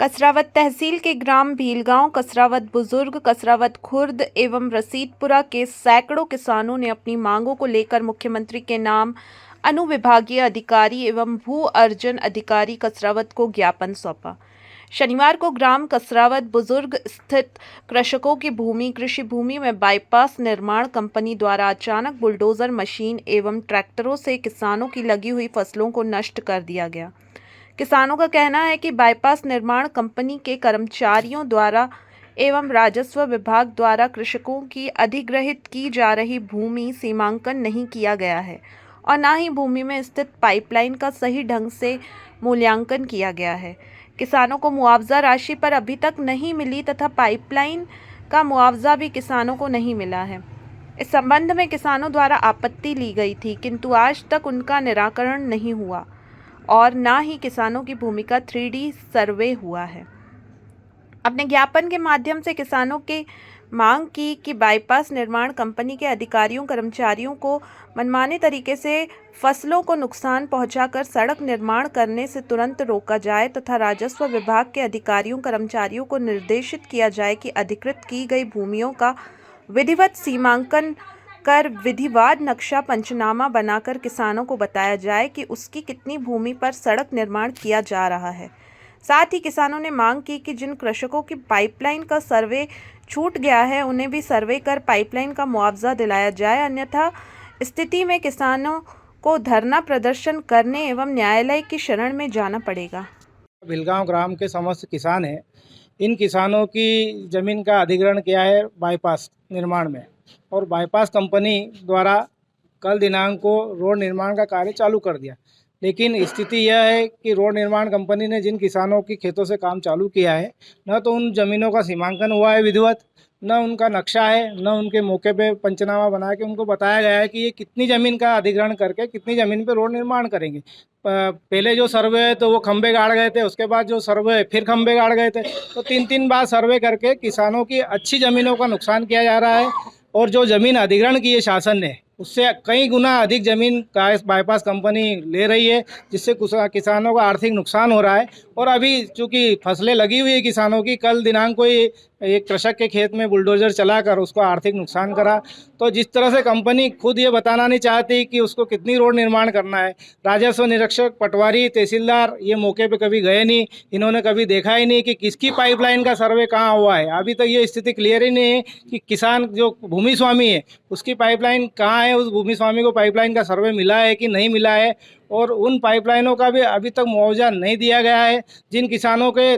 कसरावत तहसील के ग्राम भीलगांव, कसरावत बुजुर्ग, कसरावत खुर्द एवं रसीदपुरा के सैकड़ों किसानों ने अपनी मांगों को लेकर मुख्यमंत्री के नाम अनुविभागीय अधिकारी एवं भू अर्जन अधिकारी कसरावत को ज्ञापन सौंपा। शनिवार को ग्राम कसरावत बुजुर्ग स्थित कृषकों की भूमि कृषि भूमि में बाईपास निर्माण कंपनी द्वारा अचानक बुलडोजर मशीन एवं ट्रैक्टरों से किसानों की लगी हुई फसलों को नष्ट कर दिया गया। किसानों का कहना है कि बाईपास निर्माण कंपनी के कर्मचारियों द्वारा एवं राजस्व विभाग द्वारा कृषकों की अधिग्रहित की जा रही भूमि सीमांकन नहीं किया गया है और न ही भूमि में स्थित पाइपलाइन का सही ढंग से मूल्यांकन किया गया है। किसानों को मुआवजा राशि पर अभी तक नहीं मिली तथा पाइपलाइन का मुआवजा भी किसानों को नहीं मिला है। इस संबंध में किसानों द्वारा आपत्ति ली गई थी, किंतु आज तक उनका निराकरण नहीं हुआ और न ही किसानों की भूमि का 3D सर्वे हुआ है। अपने ज्ञापन के माध्यम से किसानों की मांग की कि बाईपास निर्माण कंपनी के अधिकारियों कर्मचारियों को मनमाने तरीके से फसलों को नुकसान पहुंचाकर सड़क निर्माण करने से तुरंत रोका जाए तथा राजस्व विभाग के अधिकारियों कर्मचारियों को निर्देशित किया जाए कि अधिकृत की गई भूमियों का विधिवत सीमांकन कर विधिवाद नक्शा पंचनामा बनाकर किसानों को बताया जाए कि उसकी कितनी भूमि पर सड़क निर्माण किया जा रहा है। साथ ही किसानों ने मांग की कि जिन कृषकों की पाइपलाइन का सर्वे छूट गया है उन्हें भी सर्वे कर पाइपलाइन का मुआवजा दिलाया जाए, अन्यथा स्थिति में किसानों को धरना प्रदर्शन करने एवं न्यायालय की शरण में जाना पड़ेगा। भीलगांव ग्राम के समस्त किसान हैं। इन किसानों की ज़मीन का अधिग्रहण किया है बाईपास निर्माण में और बाईपास कंपनी द्वारा कल दिनांक को रोड निर्माण का कार्य चालू कर दिया। लेकिन स्थिति यह है कि रोड निर्माण कंपनी ने जिन किसानों की खेतों से काम चालू किया है न तो उन ज़मीनों का सीमांकन हुआ है विधिवत, न उनका नक्शा है, न उनके मौके पे पंचनामा बना के उनको बताया गया है कि ये कितनी ज़मीन का अधिग्रहण करके कितनी ज़मीन पे रोड निर्माण करेंगे। पहले जो सर्वे है तो वो खंबे गाड़ गए थे, उसके बाद जो सर्वे फिर खंबे गाड़ गए थे, तो 3-3 बार सर्वे करके किसानों की अच्छी ज़मीनों का नुकसान किया जा रहा है और जो ज़मीन अधिग्रहण की है शासन ने उससे कई गुना अधिक ज़मीन का बाईपास कंपनी ले रही है, जिससे किसानों का आर्थिक नुकसान हो रहा है। और अभी चूँकि फसलें लगी हुई है किसानों की, कल दिनांक को ही एक कृषक के खेत में बुलडोजर चलाकर उसको आर्थिक नुकसान करा। तो जिस तरह से कंपनी खुद ये बताना नहीं चाहती कि उसको कितनी रोड निर्माण करना है, राजस्व निरीक्षक, पटवारी, तहसीलदार ये मौके पे कभी गए नहीं, इन्होंने कभी देखा ही नहीं कि किसकी पाइपलाइन का सर्वे कहाँ हुआ है। अभी तक ये स्थिति क्लियर ही नहीं है कि किसान जो भूमि स्वामी है उसकी पाइपलाइन कहाँ है, उस भूमि स्वामी को पाइपलाइन का सर्वे मिला है कि नहीं मिला है, और उन पाइपलाइनों का भी अभी तक मुआवजा नहीं दिया गया है। जिन किसानों के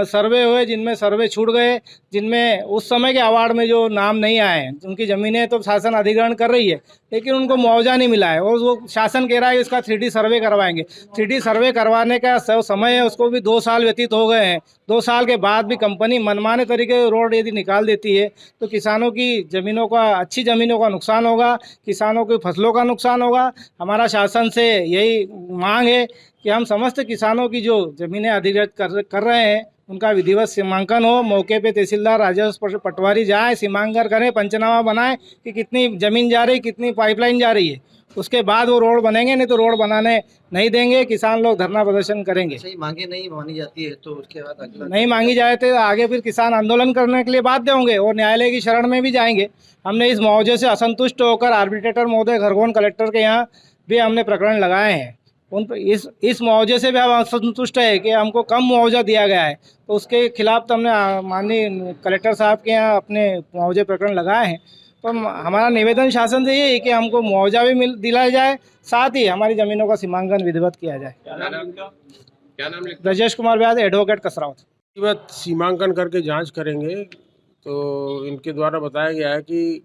सर्वे हुए, जिनमें सर्वे छूट गए, जिनमें उस समय के अवार्ड में जो नाम नहीं आए, उनकी ज़मीनें तो शासन अधिग्रहण कर रही है लेकिन उनको मुआवजा नहीं मिला है और वो शासन कह रहा है इसका 3D सर्वे करवाएंगे। 3D सर्वे करवाने का समय है, उसको भी 2 साल व्यतीत हो गए हैं। 2 साल के बाद भी कंपनी मनमाने तरीके से रोड यदि निकाल देती है तो किसानों की ज़मीनों का, अच्छी ज़मीनों का नुकसान होगा, किसानों की फसलों का नुकसान होगा। हमारा शासन से यही मांग है कि हम समस्त किसानों की जो ज़मीनें अधिग्रहित कर रहे हैं उनका विधिवत सीमांकन हो, मौके पे तहसीलदार, राजस्व पटवारी जाए, सीमांकन करें, पंचनामा बनाएं कि कितनी ज़मीन जा रही, कितनी पाइपलाइन जा रही है, उसके बाद वो रोड बनेंगे। नहीं तो रोड बनाने नहीं देंगे, किसान लोग धरना प्रदर्शन करेंगे। सही मांगे नहीं मानी जाती है तो उसके बाद अगला नहीं मांगी जाए तो आगे फिर किसान आंदोलन करने के लिए बाध्य होंगे और न्यायालय की शरण में भी जाएंगे। हमने इस मुआवजे से असंतुष्ट होकर आर्बिट्रेटर महोदय खरगोन कलेक्टर के यहाँ भी हमने प्रकरण लगाए हैं। उन पर इस मुआवजे से भी हम असंतुष्ट है कि हमको कम मुआवजा दिया गया है, तो उसके खिलाफ तो हमने माननीय कलेक्टर साहब के यहाँ अपने मुआवजे प्रकरण लगाए हैं। तो हमारा निवेदन शासन से ये है कि हमको मुआवजा भी दिलाया जाए, साथ ही हमारी ज़मीनों का सीमांकन विधिवत किया जाए। क्या नाम लिखा? ब्रजेश कुमार व्यास, एडवोकेट कसरावत। विधिवत सीमांकन करके जांच करेंगे। तो इनके द्वारा बताया गया है कि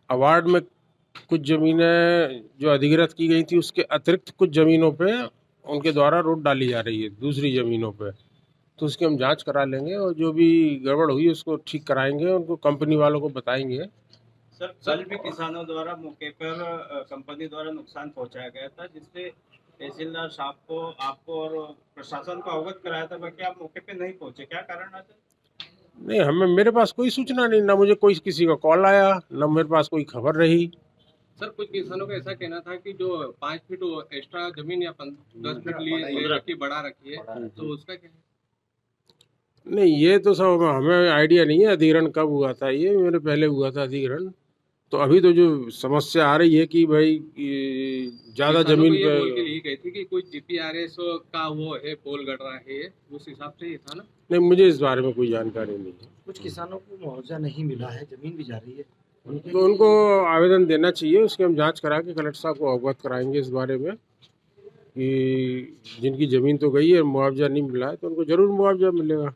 अवार्ड में कुछ ज़मीनें जो अधिग्रहित की गई थी उसके अतिरिक्त कुछ ज़मीनों पे उनके द्वारा रोड डाली जा रही है दूसरी ज़मीनों पे, तो उसकी हम जांच करा लेंगे और जो भी गड़बड़ हुई उसको ठीक कराएंगे, उनको कंपनी वालों को बताएंगे। सर, कल भी किसानों द्वारा मौके पर कंपनी द्वारा नुकसान पहुंचाया गया था, जिससे तहसीलदार साहब को, आपको और प्रशासन को अवगत कराया था, बाकी आप मौके पे नहीं पहुंचे, क्या कारण है सर? नहीं, हमें, मेरे पास कोई सूचना नहीं, ना मुझे कोई किसी का कॉल आया, ना मेरे पास कोई खबर रही। सर, कुछ किसानों का ऐसा कहना था कि जो 5 फीट एक्स्ट्रा जमीन या 10 फीट लिए रखी, बढ़ा रखी है, तो उसका क्या है? नहीं, ये तो सब हमें आइडिया नहीं है अधिग्रहण कब हुआ था। ये मेरे पहले हुआ था अधिग्रहण। तो अभी तो जो समस्या आ रही है कि भाई ज़्यादा किसानों जमीन को ये पे बोल के ली गई थी कि कोई जीपीआरएस का वो है, पोल गड़ रहा है, उस हिसाब से ये था ना। नहीं, मुझे इस बारे में कोई जानकारी नहीं है। कुछ किसानों को मुआवजा नहीं मिला है, जमीन भी जा रही है उनके तो उनको आवेदन देना चाहिए, उसकी हम जांच करा के कलेक्टर साहब को अवगत कराएंगे इस बारे में कि जिनकी ज़मीन तो गई है, मुआवजा नहीं मिला है, तो उनको ज़रूर मुआवजा मिलेगा।